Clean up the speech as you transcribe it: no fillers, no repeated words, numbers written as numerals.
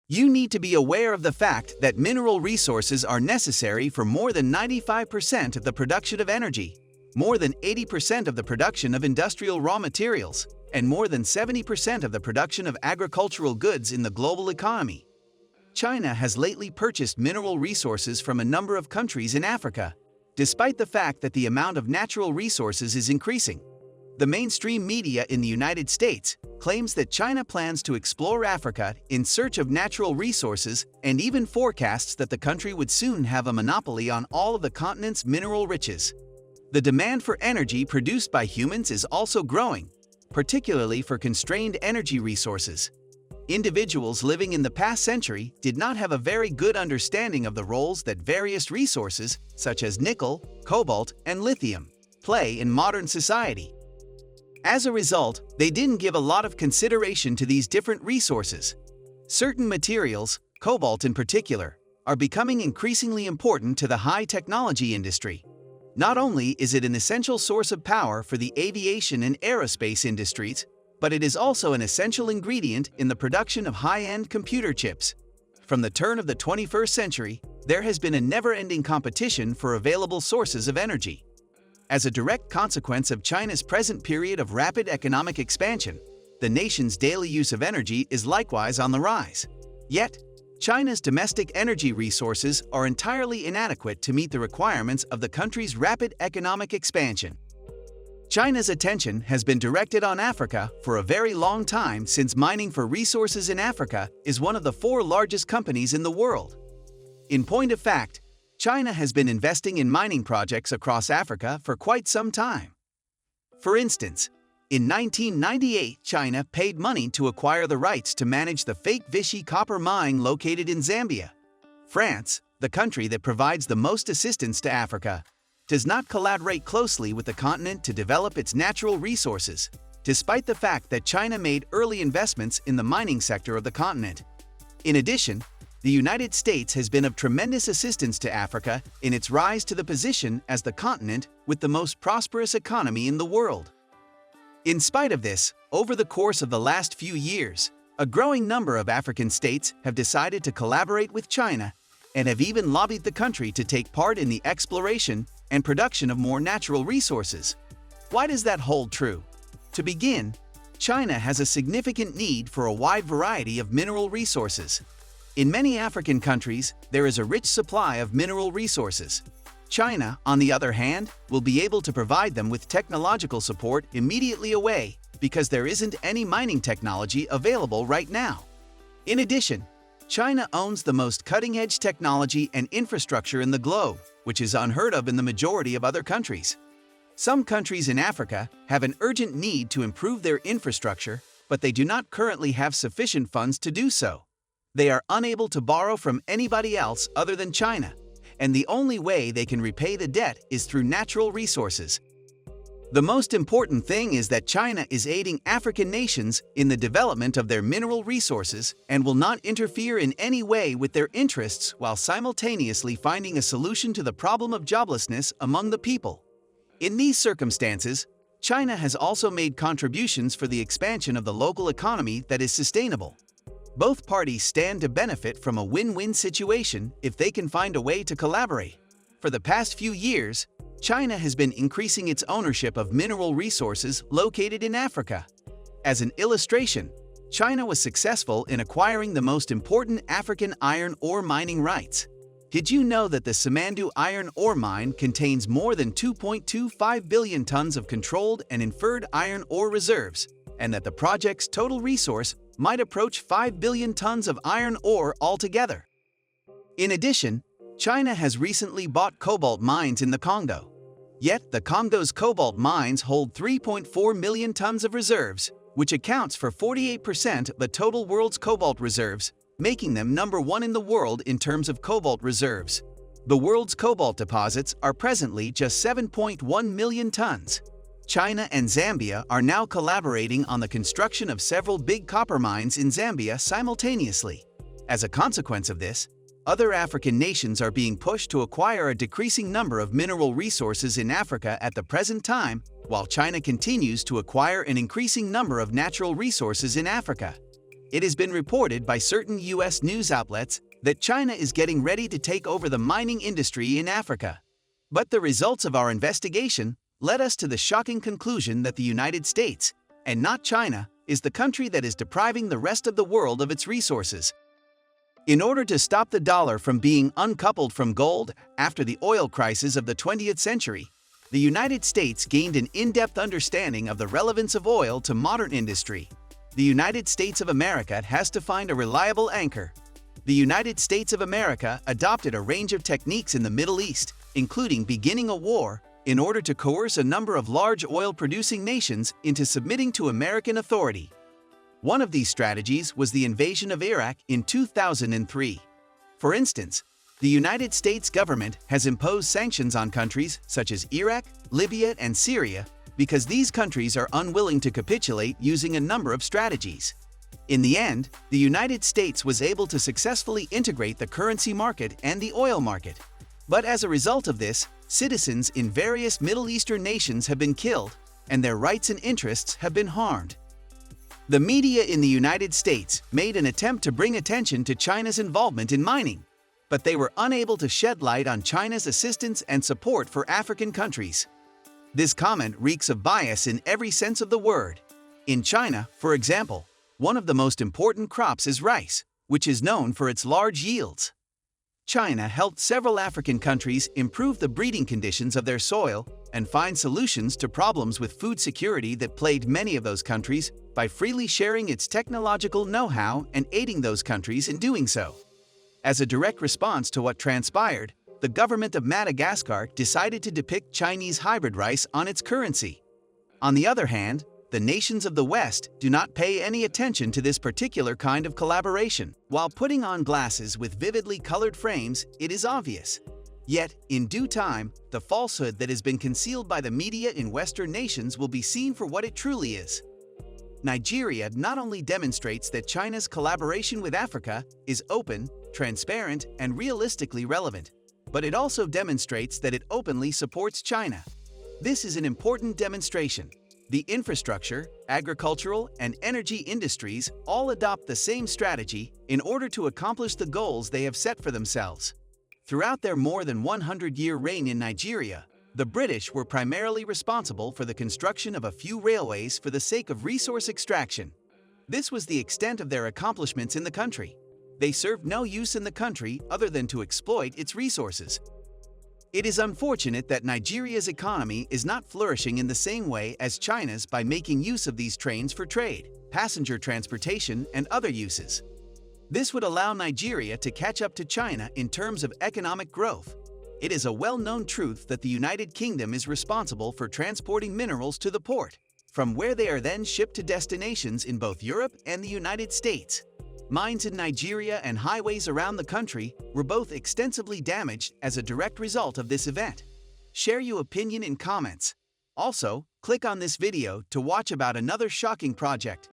You need to be aware of the fact that mineral resources are necessary for more than 95% of the production of energy, more than 80% of the production of industrial raw materials, and more than 70% of the production of agricultural goods in the global economy. China has lately purchased mineral resources from a number of countries in Africa, despite the fact that the amount of natural resources is increasing. The mainstream media in the United States claims that China plans to explore Africa in search of natural resources and even forecasts that the country would soon have a monopoly on all of the continent's mineral riches. The demand for energy produced by humans is also growing, particularly for constrained energy resources. Individuals living in the past century did not have a very good understanding of the roles that various resources, such as nickel, cobalt, and lithium, play in modern society. As a result, they didn't give a lot of consideration to these different resources. Certain materials, cobalt in particular, are becoming increasingly important to the high-technology industry. Not only is it an essential source of power for the aviation and aerospace industries, but it is also an essential ingredient in the production of high-end computer chips. From the turn of the 21st century, there has been a never-ending competition for available sources of energy. As a direct consequence of China's present period of rapid economic expansion, the nation's daily use of energy is likewise on the rise. Yet, China's domestic energy resources are entirely inadequate to meet the requirements of the country's rapid economic expansion. China's attention has been directed on Africa for a very long time, since mining for resources in Africa is one of the 4 largest companies in the world. In point of fact, China has been investing in mining projects across Africa for quite some time. For instance, in 1998, China paid money to acquire the rights to manage the fake Vichy copper mine located in Zambia. France, the country that provides the most assistance to Africa, does not collaborate closely with the continent to develop its natural resources, despite the fact that China made early investments in the mining sector of the continent. In addition, the United States has been of tremendous assistance to Africa in its rise to the position as the continent with the most prosperous economy in the world. In spite of this, over the course of the last few years, a growing number of African states have decided to collaborate with China and have even lobbied the country to take part in the exploration and production of more natural resources. Why does that hold true? To begin, China has a significant need for a wide variety of mineral resources. In many African countries, there is a rich supply of mineral resources. China, on the other hand, will be able to provide them with technological support immediately away because there isn't any mining technology available right now. In addition, China owns the most cutting-edge technology and infrastructure in the globe, which is unheard of in the majority of other countries. Some countries in Africa have an urgent need to improve their infrastructure, but they do not currently have sufficient funds to do so. They are unable to borrow from anybody else other than China, and the only way they can repay the debt is through natural resources. The most important thing is that China is aiding African nations in the development of their mineral resources and will not interfere in any way with their interests while simultaneously finding a solution to the problem of joblessness among the people. In these circumstances, China has also made contributions for the expansion of the local economy that is sustainable. Both parties stand to benefit from a win-win situation if they can find a way to collaborate. For the past few years, China has been increasing its ownership of mineral resources located in Africa. As an illustration, China was successful in acquiring the most important African iron ore mining rights. Did you know that the Simandou iron ore mine contains more than 2.25 billion tons of controlled and inferred iron ore reserves, and that the project's total resource might approach 5 billion tons of iron ore altogether? In addition, China has recently bought cobalt mines in the Congo. Yet, the Congo's cobalt mines hold 3.4 million tons of reserves, which accounts for 48% of the total world's cobalt reserves, making them number 1 in the world in terms of cobalt reserves. The world's cobalt deposits are presently just 7.1 million tons. China and Zambia are now collaborating on the construction of several big copper mines in Zambia simultaneously. As a consequence of this, other African nations are being pushed to acquire a decreasing number of mineral resources in Africa at the present time, while China continues to acquire an increasing number of natural resources in Africa. It has been reported by certain U.S. news outlets that China is getting ready to take over the mining industry in Africa. But the results of our investigation led us to the shocking conclusion that the United States, and not China, is the country that is depriving the rest of the world of its resources. In order to stop the dollar from being uncoupled from gold after the oil crisis of the 20th century, the United States gained an in-depth understanding of the relevance of oil to modern industry. The United States of America has to find a reliable anchor. The United States of America adopted a range of techniques in the Middle East, including beginning a war, in order to coerce a number of large oil-producing nations into submitting to American authority. One of these strategies was the invasion of Iraq in 2003. For instance, the United States government has imposed sanctions on countries such as Iraq, Libya, and Syria because these countries are unwilling to capitulate using a number of strategies. In the end, the United States was able to successfully integrate the currency market and the oil market. But as a result of this, citizens in various Middle Eastern nations have been killed, and their rights and interests have been harmed. The media in the United States made an attempt to bring attention to China's involvement in mining, but they were unable to shed light on China's assistance and support for African countries. This comment reeks of bias in every sense of the word. In China, for example, one of the most important crops is rice, which is known for its large yields. China helped several African countries improve the breeding conditions of their soil and find solutions to problems with food security that plagued many of those countries by freely sharing its technological know-how and aiding those countries in doing so. As a direct response to what transpired, the government of Madagascar decided to depict Chinese hybrid rice on its currency. On the other hand, the nations of the West do not pay any attention to this particular kind of collaboration. While putting on glasses with vividly colored frames, it is obvious. Yet, in due time, the falsehood that has been concealed by the media in Western nations will be seen for what it truly is. Nigeria not only demonstrates that China's collaboration with Africa is open, transparent, and realistically relevant, but it also demonstrates that it openly supports China. This is an important demonstration. The infrastructure, agricultural, and energy industries all adopt the same strategy in order to accomplish the goals they have set for themselves. Throughout their more than 100-year reign in Nigeria, the British were primarily responsible for the construction of a few railways for the sake of resource extraction. This was the extent of their accomplishments in the country. They served no use in the country other than to exploit its resources. It is unfortunate that Nigeria's economy is not flourishing in the same way as China's by making use of these trains for trade, passenger transportation, and other uses. This would allow Nigeria to catch up to China in terms of economic growth. It is a well-known truth that the United Kingdom is responsible for transporting minerals to the port, from where they are then shipped to destinations in both Europe and the United States. Mines in Nigeria and highways around the country were both extensively damaged as a direct result of this event. Share your opinion in comments. Also, click on this video to watch about another shocking project.